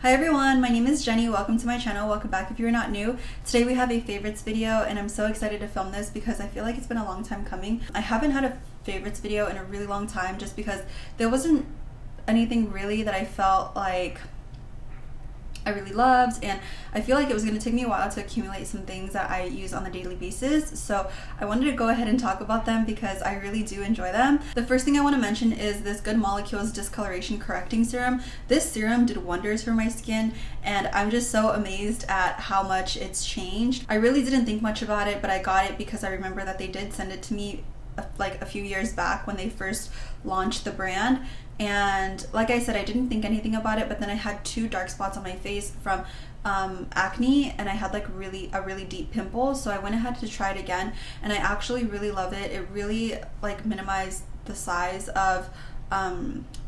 Hi everyone, my name is Jenny. Welcome to my channel. Welcome back if you're not new. Today we have a favorites video and I'm so excited to film this because I feel like it's been a long time coming. I haven't had a favorites video in a really long time just because there wasn't anything really that I felt like I really loved, and I feel like it was going to take me a while to accumulate some things that I use on a daily basis, so I wanted to go ahead and talk about them because I really do enjoy them. The first thing I want to mention is this Good Molecules Discoloration Correcting Serum. This serum did wonders for my skin and I'm just so amazed at how much it's changed. I really didn't think much about it, but I got it because I remember that they did send it to me like a few years back when they first launched the brand. And like I said, I didn't think anything about it, but then I had 2 dark spots on my face from acne, and I had like a really deep pimple, so I went ahead to try it again and I actually really love it. It really like minimized the size of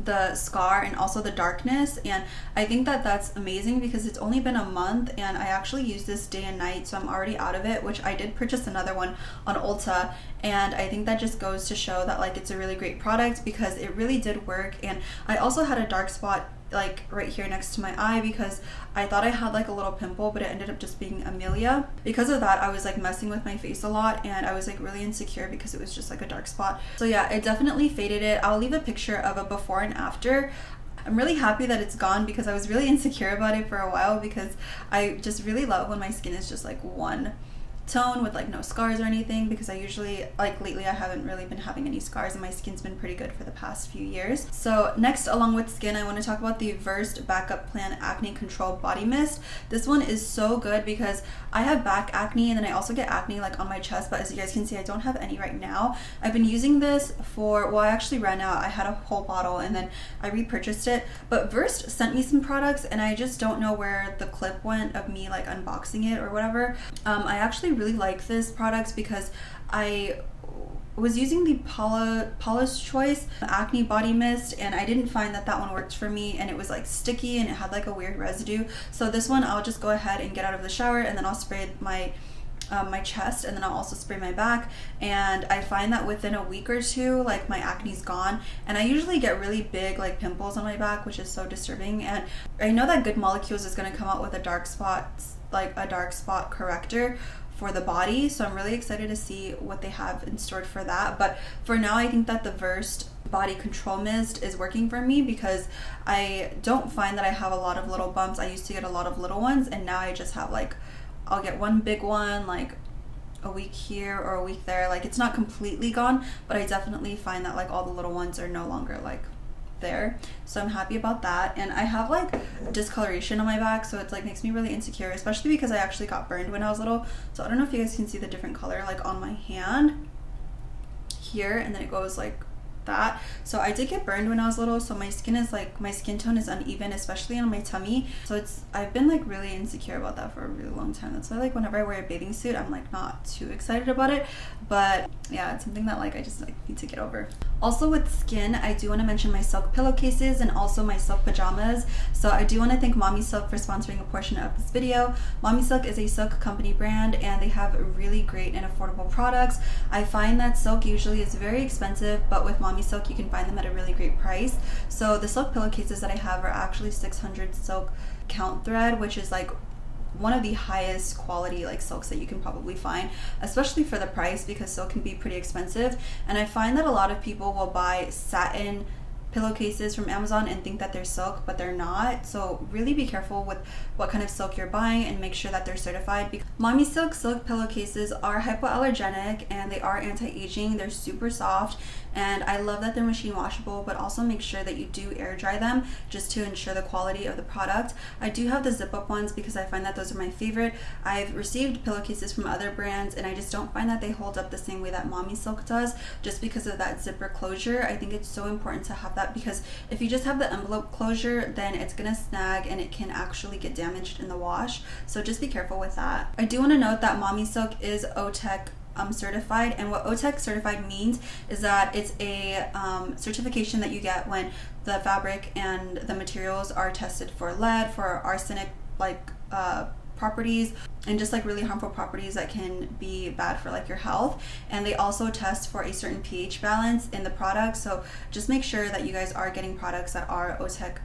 the scar and also the darkness, and I think that that's amazing because it's only been a month and I actually use this day and night, so I'm already out of it, which I did purchase another one on Ulta, and I think that just goes to show that like it's a really great product because it really did work. And I also had a dark spot like right here next to my eye because I thought I had like a little pimple, but it ended up just being amelia. Because of that, I was like messing with my face a lot and I was like really insecure because it was just like a dark spot. So yeah, it definitely faded it. I'll leave a picture of a before and after. I'm really happy that it's gone because I was really insecure about it for a while because I just really love when my skin is just like one tone with like no scars or anything, because I usually like lately I haven't really been having any scars and my skin's been pretty good for the past few years. So next, along with skin, I want to talk about the FAVS Backup Plan Acne Control Body Mist. This one is so good because I have back acne and then I also get acne like on my chest, but as you guys can see I don't have any right now. I've been using this for, well, I actually ran out. I had a whole bottle and then I repurchased it, but FAVS sent me some products and I just don't know where the clip went of me like unboxing it or whatever. I actually really like this product because I was using the Paula's Choice Acne Body Mist and I didn't find that one worked for me, and it was like sticky and it had like a weird residue. So this one I'll just go ahead and get out of the shower and then I'll spray my chest, and then I'll also spray my back, and I find that within a week or two like my acne's gone, and I usually get really big like pimples on my back, which is so disturbing. And I know that Good Molecules is going to come out with a dark spot corrector for the body, so I'm really excited to see what they have in store for that. But for now, I think that the FAVS Body Control Mist is working for me because I don't find that I have a lot of little bumps. I used to get a lot of little ones, and now I just have like, I'll get one big one like a week here or a week there. Like it's not completely gone, but I definitely find that like all the little ones are no longer like there, so I'm happy about that. And I have like discoloration on my back, so it's like makes me really insecure, especially because I actually got burned when I was little. So I don't know if you guys can see the different color like on my hand here, and then it goes like that. So I did get burned when I was little, so my skin tone is uneven, especially on my tummy. So I've been like really insecure about that for a really long time. That's why like whenever I wear a bathing suit I'm like not too excited about it, but yeah, it's something that like I just like need to get over. Also with skin, I do want to mention my silk pillowcases and also my silk pajamas. So I do want to thank mommesilk for sponsoring a portion of this video. Mommesilk is a silk company brand and they have really great and affordable products. I find that silk usually is very expensive, but with Mommesilk you can find them at a really great price. So the silk pillowcases that I have are actually 600 silk count thread, which is like one of the highest quality like silks that you can probably find, especially for the price, because silk can be pretty expensive. And I find that a lot of people will buy satin pillowcases from Amazon and think that they're silk, but they're not. So really be careful with what kind of silk you're buying and make sure that they're certified. Mommesilk silk pillowcases are hypoallergenic and they are anti-aging. They're super soft and I love that they're machine washable, but also make sure that you do air dry them just to ensure the quality of the product. I do have the zip up ones because I find that those are my favorite. I've received pillowcases from other brands and I just don't find that they hold up the same way that Mommesilk does, just because of that zipper closure. I think it's so important to have that because if you just have the envelope closure, then it's gonna snag and it can actually get damaged in the wash. So just be careful with that. I do want to note that Mommesilk is OTEC certified, and what OTEC certified means is that it's a certification that you get when the fabric and the materials are tested for lead, for arsenic like properties, and just like really harmful properties that can be bad for like your health. And they also test for a certain pH balance in the product, so just make sure that you guys are getting products that are OTEC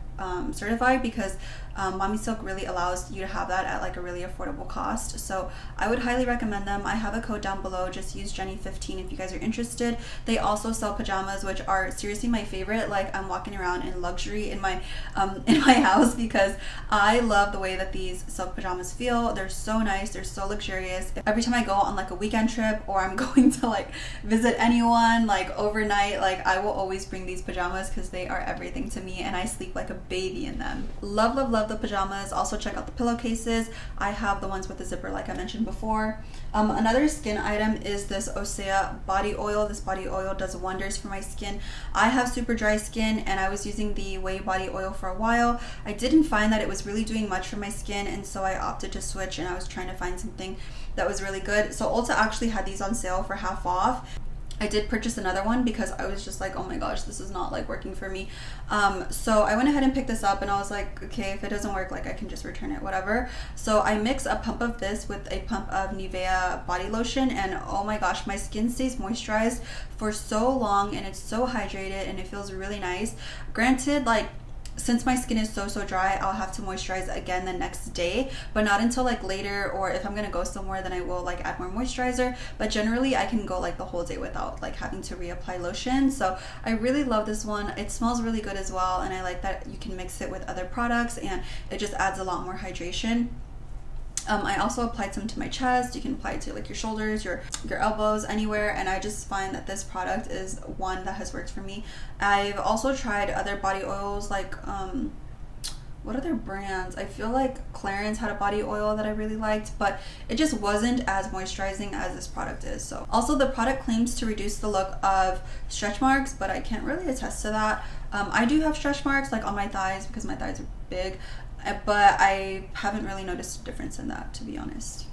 certified, because mommesilk really allows you to have that at like a really affordable cost. So I would highly recommend them. I have a code down below. Just use Jenny15 if you guys are interested. They also sell pajamas, which are seriously my favorite. Like, I'm walking around in luxury in my house because I love the way that these silk pajamas feel. They're so nice. They're so luxurious. Every time I go on like a weekend trip, or I'm going to like visit anyone like overnight, like I will always bring these pajamas because they are everything to me, and I sleep like a baby in them. Love, love, love the pajamas. Also check out the pillowcases. I have the ones with the zipper like I mentioned before. Another skin item is this Osea body oil. This body oil does wonders for my skin. I have super dry skin, and I was using the Whey body oil for a while. I didn't find that it was really doing much for my skin, and so I opted to switch, and I was trying to find something that was really good. So Ulta actually had these on sale for half off. I did purchase another one because I was just like, oh my gosh, this is not like working for me. So I went ahead and picked this up, and I was like, okay, if it doesn't work, like I can just return it, whatever. So I mix a pump of this with a pump of Nivea body lotion, and oh my gosh, my skin stays moisturized for so long, and it's so hydrated, and it feels really nice. Granted, like, since my skin is so dry, I'll have to moisturize again the next day, but not until like later, or if I'm gonna go somewhere, then I will like add more moisturizer. But generally I can go like the whole day without like having to reapply lotion. So I really love this one. It smells really good as well, and I like that you can mix it with other products, and it just adds a lot more hydration. I also applied some to my chest. You can apply it to like your shoulders, your elbows, anywhere, and I just find that this product is one that has worked for me. I've also tried other body oils, like what other brands? I feel like Clarins had a body oil that I really liked, but it just wasn't as moisturizing as this product is. So also, the product claims to reduce the look of stretch marks, but I can't really attest to that. I do have stretch marks like on my thighs because my thighs are big, but I haven't really noticed a difference in that, to be honest.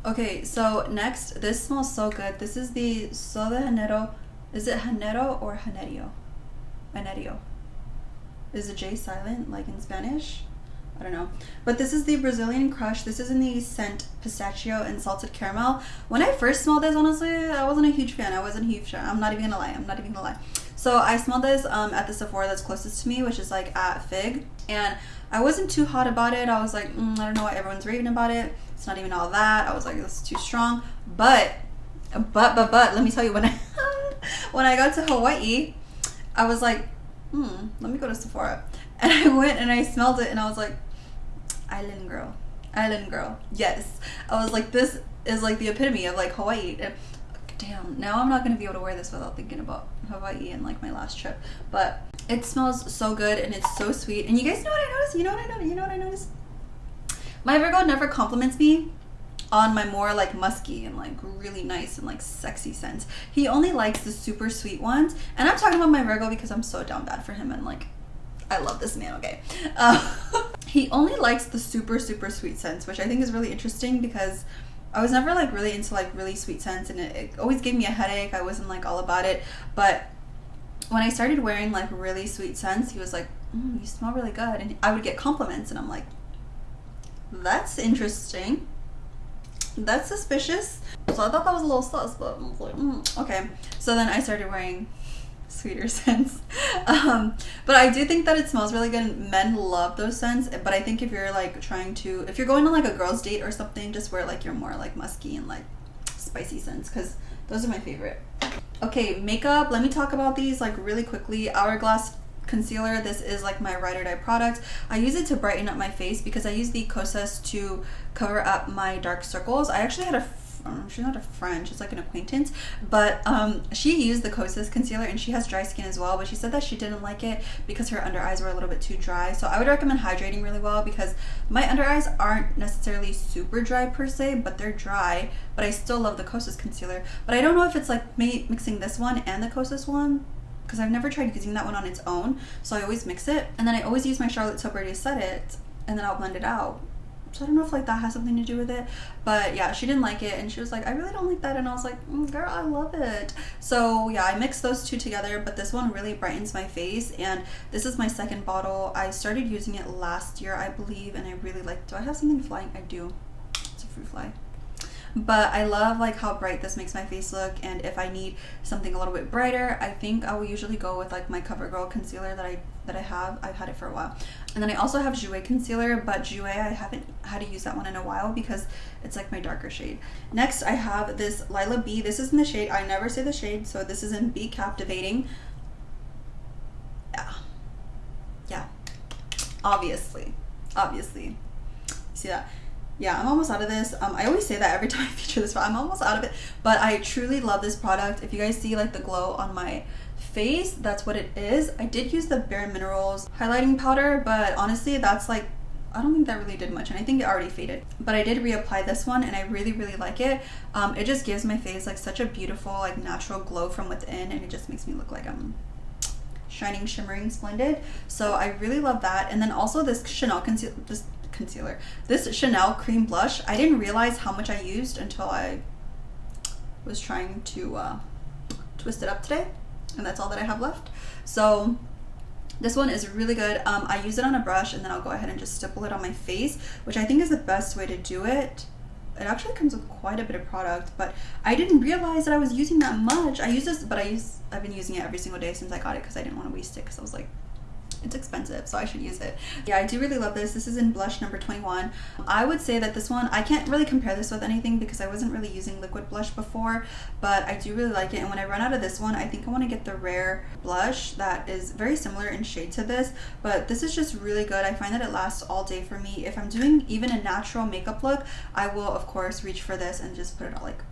Okay, so next, this smells so good. This is the Sol de Janeiro. Is it Janeiro or Janeiro? Janeiro. Is the J silent like in Spanish? I don't know. But this is the Brazilian Crush. This is in the scent pistachio and salted caramel. When I first smelled this, honestly, I wasn't a huge fan. I'm not even gonna lie. So I smelled this at the Sephora that's closest to me, which is like at Fig, and I wasn't too hot about it. I was like, I don't know why everyone's raving about it. It's not even all that. I was like, this is too strong. But let me tell you, when I got to Hawaii, I was like, let me go to Sephora. And I went and I smelled it, and I was like, island girl. Yes. I was like, this is like the epitome of like Hawaii. And damn, now I'm not gonna be able to wear this without thinking about Hawaii and like my last trip. But it smells so good, and it's so sweet. And you guys know what I noticed? You know what I noticed? My Virgo never compliments me on my more like musky and like really nice and like sexy scents. He only likes the super sweet ones, and I'm talking about my Virgo because I'm so down bad for him, and like I love this man, okay? He only likes the super sweet scents, which I think is really interesting because I was never like really into like really sweet scents, and it always gave me a headache. I wasn't like all about it. But when I started wearing like really sweet scents, he was like, you smell really good, and I would get compliments, and I'm like, that's interesting, that's suspicious. So I thought that was a little sus, but I was like, okay. So then I started wearing sweeter scents. But I do think that it smells really good. Men love those scents, but I think if you're like if you're going on like a girl's date or something, just wear like your more like musky and like spicy scents, because those are my favorite. Okay, makeup. Let me talk about these like really quickly. Hourglass concealer. This is like my ride or die product. I use it to brighten up my face because I use the Kosas to cover up my dark circles. I actually had she's not a friend, she's like an acquaintance, but she used the Kosas concealer, and she has dry skin as well, but she said that she didn't like it because her under eyes were a little bit too dry. So I would recommend hydrating really well, because my under eyes aren't necessarily super dry per se, but they're dry. But I still love the Kosas concealer. But I don't know if it's like mixing this one and the Kosas one, because I've never tried using that one on its own. So I always mix it, and then I always use my Charlotte Tilbury to set it, and then I'll blend it out. So I don't know if like that has something to do with it, but yeah, she didn't like it, and she was like, I really don't like that, and I was like, girl, I love it. So yeah, I mixed those two together, but this one really brightens my face, and this is my second bottle. I started using it last year, I believe, and I really like. Do I have something flying? I do. It's a fruit fly. But I love like how bright this makes my face look, and if I need something a little bit brighter, I think I will usually go with like my CoverGirl concealer that I that I have. I've had it for a while. And then I also have Jouer concealer, but Jouer I haven't had to use that one in a while because it's like my darker shade. Next I have this Lila B. This is in the shade, I never say the shade, so this is in Be Captivating. Yeah, obviously see that. Yeah, I'm almost out of this. I always say that every time I feature this, I'm almost out of it, but I truly love this product. If you guys see like the glow on my face, that's what it is. I did use the Bare Minerals highlighting powder, but honestly that's like, I don't think that really did much, and I think it already faded. But I did reapply this one and I really like it. It just gives my face like such a beautiful like natural glow from within, and it just makes me look like I'm shining, shimmering, splendid. So I really love that. And then also this Chanel concealer, this Chanel cream blush, I didn't realize how much I used until I was trying to twist it up today, and that's all that I have left. So this one is really good. I use it on a brush and then I'll go ahead and just stipple it on my face, which I think is the best way to do it. It actually comes with quite a bit of product, but I didn't realize that I was using that much. I use this, but I've been using it every single day since I got it because I didn't want to waste it, because I was like, it's expensive, so I should use it. Yeah, I do really love this. This is in blush number 21. I would say that this one, I can't really compare this with anything because I wasn't really using liquid blush before, but I do really like it. And when I run out of this one, I think I want to get the Rare blush that is very similar in shade to this, but this is just really good. I find that it lasts all day for me. If I'm doing even a natural makeup look, I will of course reach for this and just put it all like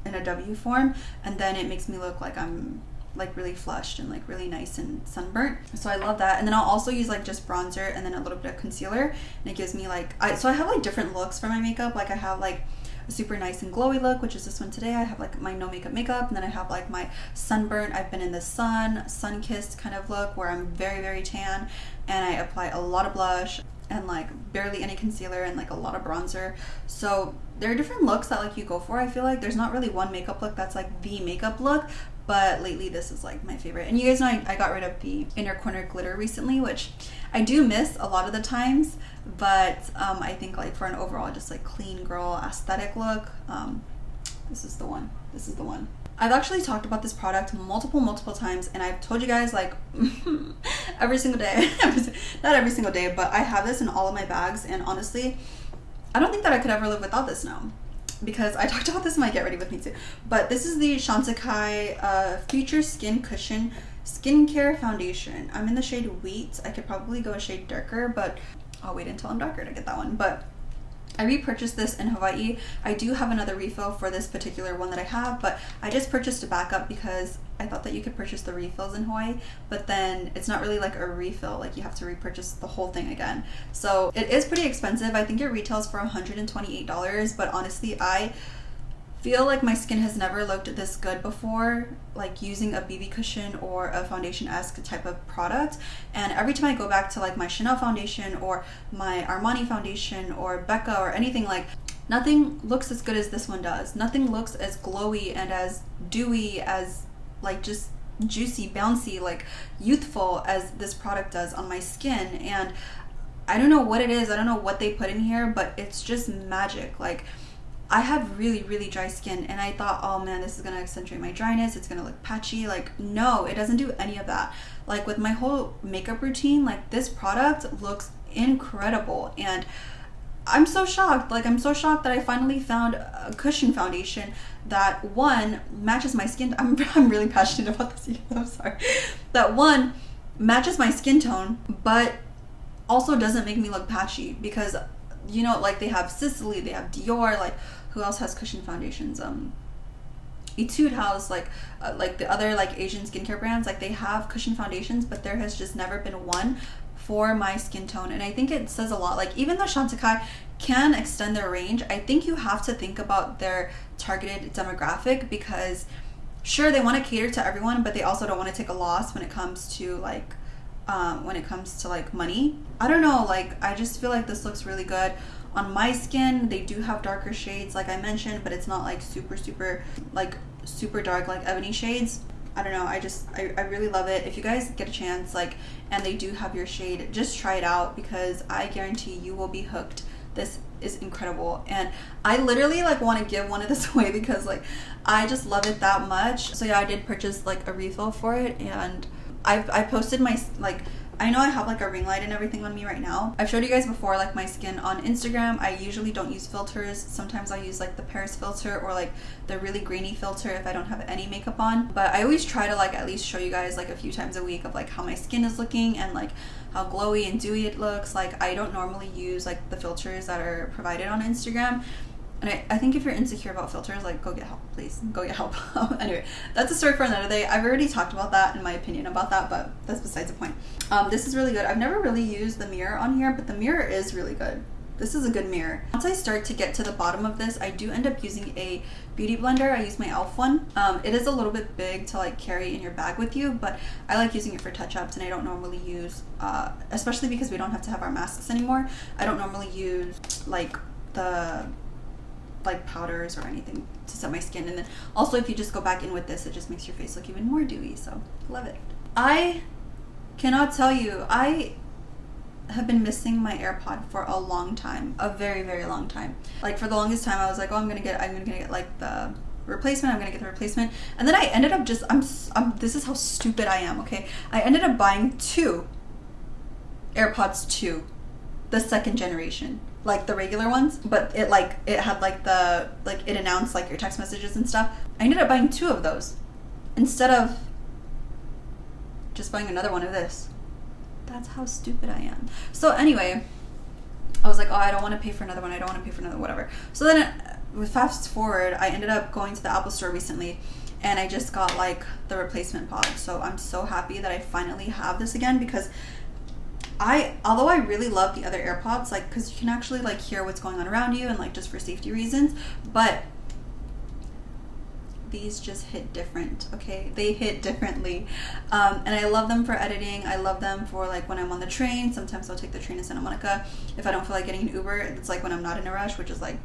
in a W form, and then it makes me look like I'm like really flushed and like really nice and sunburnt. So I love that. And then I'll also use like just bronzer and then a little bit of concealer, and it gives me like so I have like different looks for my makeup. Like I have like a super nice and glowy look, which is this one today. I have like my no makeup, and then I have like my sunburnt, I've been in the sun-kissed kind of look where I'm very tan, and I apply a lot of blush and like barely any concealer and like a lot of bronzer. So there are different looks that like you go for. I feel like there's not really one makeup look that's like the makeup look, but lately this is like my favorite. And you guys know I got rid of the inner corner glitter recently, which I do miss a lot of the times, but I think like for an overall just like clean girl aesthetic look, this is the one. I've actually talked about this product multiple times, and I've told you guys like every single day, not every single day, but I have this in all of my bags, and honestly, I don't think that I could ever live without this now, because I talked about this in my Get Ready With Me too. But this is the Chantecaille Future Skin Cushion Skincare Foundation. I'm in the shade Wheat. I could probably go a shade darker, but I'll wait until I'm darker to get that one. But I repurchased this in Hawaii. I do have another refill for this particular one that I have, but I just purchased a backup because I thought that you could purchase the refills in Hawaii, but then it's not really like a refill, like you have to repurchase the whole thing again. So it is pretty expensive. I think it retails for $128, but honestly, I feel like my skin has never looked this good before, like using a BB cushion or a foundation-esque type of product. And every time I go back to like my Chanel foundation or my Armani foundation or Becca or anything, like nothing looks as good as this one does. Nothing looks as glowy and as dewy, as like just juicy, bouncy, like youthful as this product does on my skin. And I don't know what it is, I don't know what they put in here, but it's just magic. Like I have really dry skin, and I thought, oh man, this is gonna accentuate my dryness, it's gonna look patchy. Like no, it doesn't do any of that. Like with my whole makeup routine, like this product looks incredible, and I'm so shocked. Like I'm so shocked that I finally found a cushion foundation that one matches my skin. I'm really passionate about this. I'm sorry. That one matches my skin tone, but also doesn't make me look patchy, because you know, like they have Sicily, they have Dior, like who else has cushion foundations? Etude House, like the other like Asian skincare brands, like they have cushion foundations, but there has just never been one for my skin tone. And I think it says a lot. Like even though Chantecaille can extend their range, I think you have to think about their targeted demographic, because sure, they want to cater to everyone, but they also don't want to take a loss when it comes to like money. I don't know, like I just feel like this looks really good on my skin. They do have darker shades like I mentioned, but it's not like super dark like ebony shades. I don't know, I really love it. If you guys get a chance, like, and they do have your shade, just try it out, because I guarantee you will be hooked. This is incredible, and I literally like want to give one of this away because like I just love it that much. So yeah, I did purchase like a refill for it, and I posted my like I know I have like a ring light and everything on me right now. I've showed you guys before like my skin on Instagram. I usually don't use filters. Sometimes I use like the Paris filter or like the really grainy filter if I don't have any makeup on. But I always try to like at least show you guys like a few times a week of like how my skin is looking and like how glowy and dewy it looks. Like I don't normally use like the filters that are provided on Instagram. And I think if you're insecure about filters, like go get help, please. Go get help. Anyway, that's a story for another day. I've already talked about that in my opinion about that, but that's besides the point. This is really good. I've never really used the mirror on here, but the mirror is really good. This is a good mirror. Once I start to get to the bottom of this, I do end up using a beauty blender. I use my e.l.f. one. It is a little bit big to like carry in your bag with you, but I like using it for touch-ups, and I don't normally use, especially because we don't have to have our masks anymore, I don't normally use like the powders or anything to set my skin. And then also if you just go back in with this, it just makes your face look even more dewy, so love it. I cannot tell you, I have been missing my AirPod for a long time, a very, very long time. Like for the longest time I was like, oh, I'm gonna get like the replacement, I'm gonna get the replacement, and then I ended up just this is how stupid I am, okay? I ended up buying 2 AirPods 2, the second generation, like the regular ones, but it had like the it announced like your text messages and stuff. I ended up buying 2 of those instead of just buying another one of this. That's how stupid I am. So anyway, I was like, oh, I don't want to pay for another one, I don't want to pay for another whatever. So then with fast forward, I ended up going to the Apple store recently, and I just got like the replacement pod. So I'm so happy that I finally have this again, because although I really love the other AirPods, like, because you can actually like hear what's going on around you and like just for safety reasons, but these just hit different, okay? They hit differently. And I love them for editing. I love them for like when I'm on the train. Sometimes I'll take the train to Santa Monica. If I don't feel like getting an Uber, it's like when I'm not in a rush, which is like,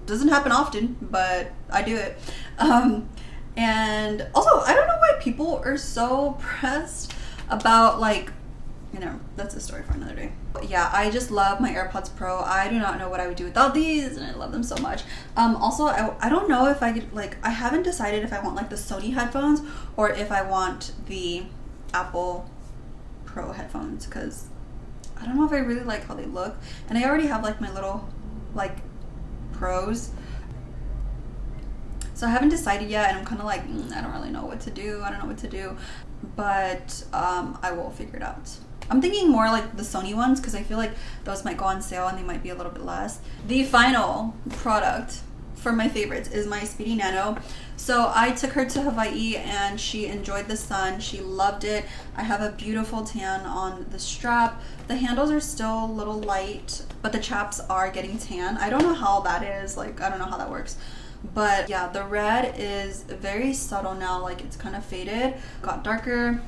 doesn't happen often, but I do it. And also, I don't know why people are so pressed about like, you know, that's a story for another day. But yeah, I just love my AirPods Pro. I do not know what I would do without these, and I love them so much. Also, I don't know if I could, like, I haven't decided if I want like the Sony headphones or if I want the Apple Pro headphones, because I don't know if I really like how they look, and I already have like my little like Pros. So I haven't decided yet, and I'm kind of like, I don't really know what to do. I don't know what to do, but I will figure it out. I'm thinking more like the Sony ones, because I feel like those might go on sale and they might be a little bit less. The final product for my favorites is my Speedy Nano. So I took her to Hawaii and she enjoyed the sun. She loved it. I have a beautiful tan on the strap. The handles are still a little light, but the chaps are getting tan. I don't know how that is. Like, I don't know how that works. But yeah, the red is very subtle now, like it's kind of faded, got darker.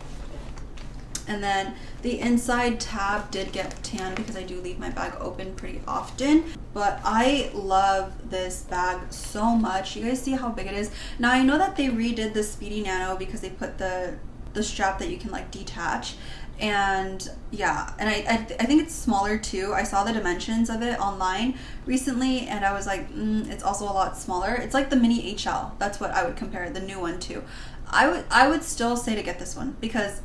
And then the inside tab did get tan because I do leave my bag open pretty often. But I love this bag so much. You guys see how big it is? Now I know that they redid the Speedy Nano because they put the strap that you can like detach. And yeah, and I think it's smaller too. I saw the dimensions of it online recently and I was like, it's also a lot smaller. It's like the mini HL. That's what I would compare the new one to. I would still say to get this one, because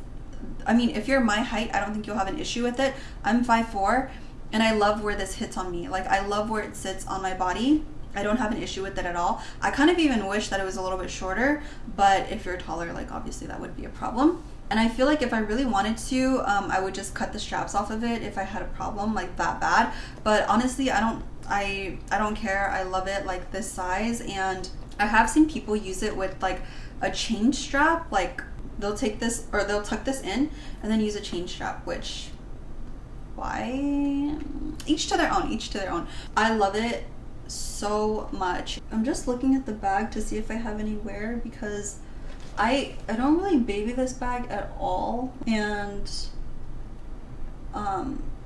I mean, if you're my height, I don't think you'll have an issue with it. I'm 5'4", and I love where this hits on me. Like, I love where it sits on my body. I don't have an issue with it at all. I kind of even wish that it was a little bit shorter, but if you're taller, like obviously that would be a problem. And I feel like if I really wanted to, I would just cut the straps off of it if I had a problem like that bad. But honestly, I don't care. I love it like this size, and I have seen people use it with like a chain strap. Like they'll take this, or they'll tuck this in and then use a chain strap, which, why? Each to their own, each to their own. I love it so much. I'm just looking at the bag to see if I have any wear, because I don't really baby this bag at all, and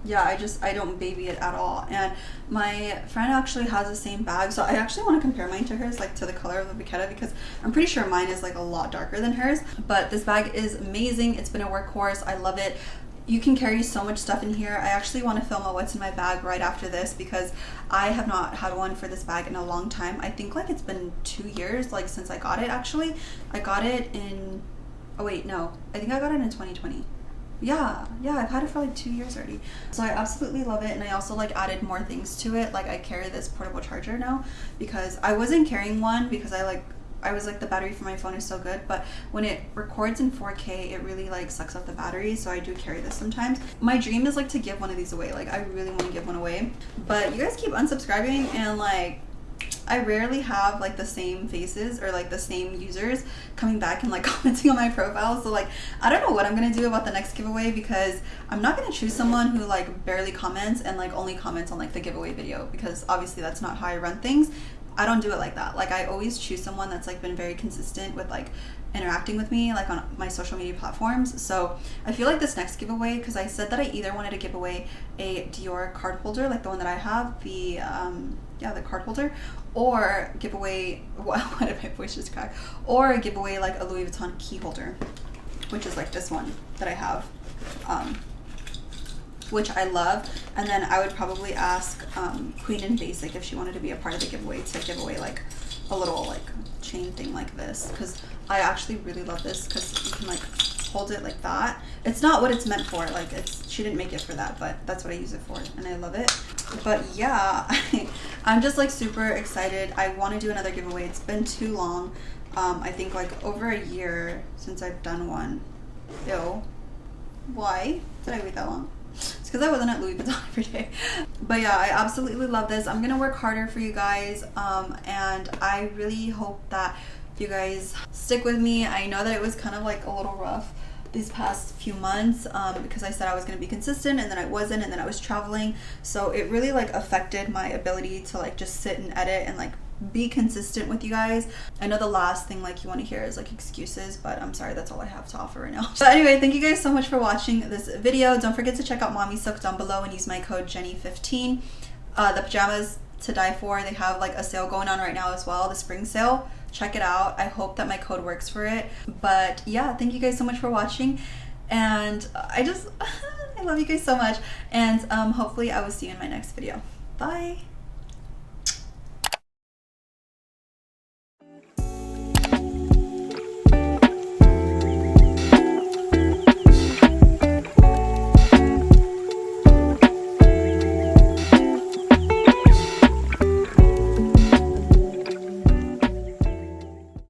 yeah, I don't baby it at all. And my friend actually has the same bag, so I actually want to compare mine to hers, like to the color of the Vachetta, because I'm pretty sure mine is like a lot darker than hers. But this bag is amazing. It's been a workhorse. I love it. You can carry so much stuff in here. I actually want to film a what's in my bag right after this, because I have not had one for this bag in a long time. I think like it's been 2 years like since I got it. Actually, I got it in, oh wait, no, I think I got it in 2020. Yeah, I've had it for like 2 years already. So I absolutely love it, and I also like added more things to it. Like I carry this portable charger now because I wasn't carrying one because I was like, the battery for my phone is so good, but when it records in 4K, it really like sucks up the battery, so I do carry this sometimes. My dream is like to give one of these away. Like I really want to give one away, but you guys keep unsubscribing, and like I rarely have like the same faces or like the same users coming back and like commenting on my profile. So like I don't know what I'm gonna do about the next giveaway, because I'm not gonna choose someone who like barely comments and like only comments on like the giveaway video, because obviously that's not how I run things. I don't do it like that. Like I always choose someone that's like been very consistent with like interacting with me like on my social media platforms. So I feel like this next giveaway, because I said that I either wanted to give away a Dior card holder like the one that I have, the card holder, or give away what did my voice just crack, or give away like a Louis Vuitton key holder, which is like this one that I have, which I love. And then I would probably ask Queen and Basic if she wanted to be a part of the giveaway, to give away like a little like chain thing like this, because I actually really love this because you can like hold it like that. It's not what it's meant for, like she didn't make it for that, but that's what I use it for, and I love it. But yeah, I'm just like super excited. I want to do another giveaway. It's been too long. I think like over a year since I've done one. Ew. Why did I wait that long? It's because I wasn't at Louis Vuitton every day. But yeah, I absolutely love this. I'm gonna work harder for you guys, and I really hope that you guys stick with me. I know that it was kind of like a little rough these past few months, because I said I was going to be consistent, and then I wasn't, and then I was traveling, so it really like affected my ability to like just sit and edit and like be consistent with you guys. I know the last thing like you want to hear is like excuses, but I'm sorry, that's all I have to offer right now. But anyway, thank you guys so much for watching this video. Don't forget to check out mommesilk down below and use my code Jenny15. The pajamas to die for, they have like a sale going on right now as well, the spring sale. Check it out. I hope that my code works for it. But yeah, thank you guys so much for watching, and I love you guys so much, and hopefully I will see you in my next video. Bye.